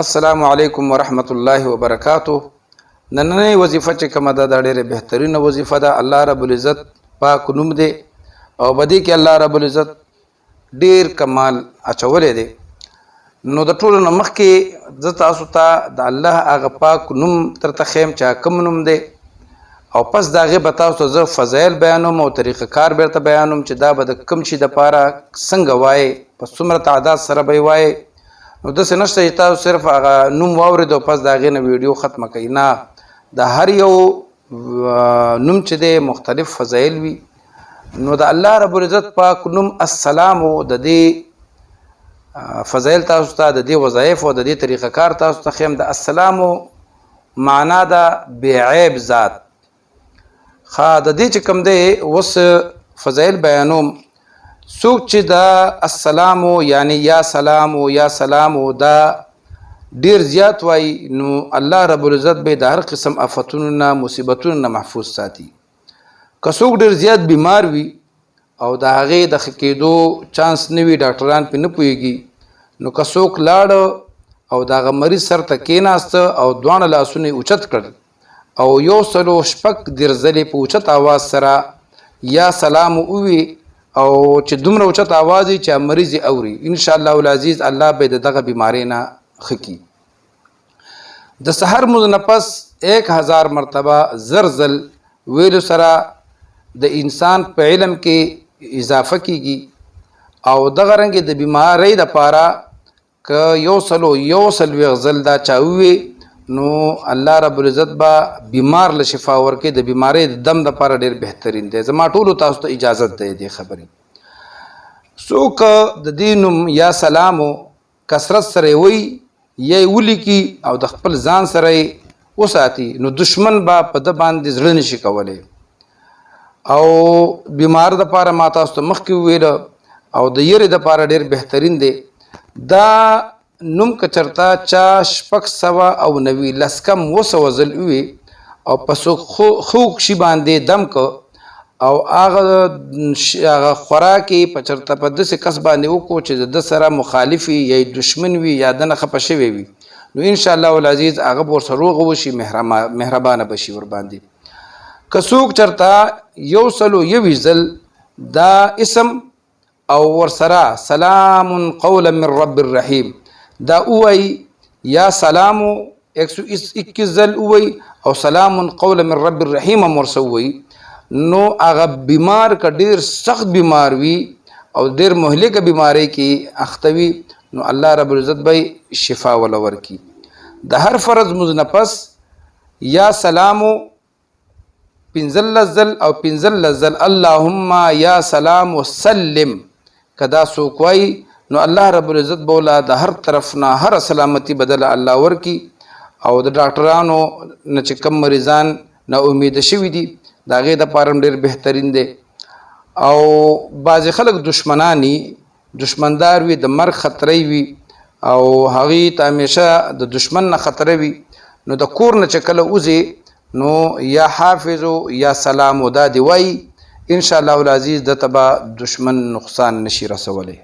السلام علیکم ورحمت الله وبرکاتو. نننۍ وظیفه چې کومه ده دا ډېره بهترینه وظیفه ده. الله رب العزت پاک نوم دی او بدې کې الله رب العزت ډېر کمال اچولی دی. نو د ټولو نه مخکې زه تاسو ته د الله هغه پاک نوم درته ښیم چې کوم نوم دی او پس د هغې به تاسو ته زه فضایل بیانوم او طریقه کار بیرته بیانوم چې دا به د کوم شي دپاره څنګه وایې، په څومره تعداد سره به یې وایې. نو داسې نشته چې تاسو صرف هغه نوم واورېد او پس د هغې نه ویډیو ختمه کوئ. نه، د هر یو نوم چې دی مختلف فضایل وي. نو د الله رب العزت پاک نوم السلام د دې فضایل تاسو ته، د دې وظایف او د دې طریقه کار تاسو ته ښیم. د السلام معنا ده بې عیب ذات. ښه، د دې چې کوم دی اوس فضایل بیانوم. څوک چې دا السلام یعنی یا سلام یا سلام دا ډیر زیات وایي نو الله رب العزت به د هر قسم آفتونو نه، مصیبتونو نه محفوظ ساتي. که څوک ډیر زیات بیمار وي او د هغې د ښه کېدو چانس نه وي، ډاکټران پرې نه پوهېږي، نو که څوک لاړه او د هغه مریض سر ته کېناسته او دواړه لاسونه یې اوچت کړل او 106 ځلې په اوچت آواز سره یا سلام ووي او چې دومره اوچت آواز یې چې مریض یې اوري، انشاءالله العزیز الله به د دغه بیمارۍ نه ښه کړي. د سحر مونځ نه پس 1000 مرتبه زر ځل ویلو سره د انسان په علم کې اضافه کیږي او دغه رنګې د بیمارۍ دپاره که 140 ځل دا چا ووي نو الله رب العزت به بیمار له شفا ورکړي. د بیمارۍ د دم دپاره ډېر بهترین دی. زما ټولو تاسو ته اجازت دی دې خبرې. څوک د دې نوم یا سلامو کثرت سره یې وایي یا یې ولیکي او د خپل ځان سره یې وساتي نو دشمن به په ده باندې زړه نشي کولی. او بیمار دپاره ما تاسو ته مخکې وویله او د یرې دپاره ډېر بهترین دی. دا نوم که چرته چا 690 لسکم 200 ځل ووي او په خوږ شي باندې دم که او هغه خوراک یې په چرته په داسې کس باندې وکړو چې د ده سره مخالف وي یا دشمن وي یا د نه خفه شوی وي، نو انشاءالله العزیز هغه به ورسره روغه وشي، مهربانه به شي ورباندې. که څوک چرته 101 ځل دا اسم او ورسره سلام قولا من رب الرحیم دا اووی یا سلامو 121 ځل اووی او سلام قولا من رب الرحیم هم ورسه ووی، نو هغه بیمار که ډیر سخت بیمار وي او ډیر مهلکه بیماری کې اخته وي نو الله رب العزت به شفا وله ورکي. د هر فرض مونځ نه پس یا سلامو 15 ځل او 15 ځل اللهم یا سلام وسلم که دا څوک وایي نو الله رب العزت بولا د هر طرف نه هر سلامتی بدل الله ورکی او د ډاکټرانو نه چې کم مریضان نه امید شوي دي د هغې دپاره ډېر بهترین دی. او بعضې خلک دشمندار وي، د مرګ خطرې وي او هغې ته همیشه د دشمن نه خطره وي، نو د کور نه چې کله وځي نو یا حافظو یا سلامو دا دی وایي، انشاءالله العزیز دته به دشمن نقصان نشي رسولی.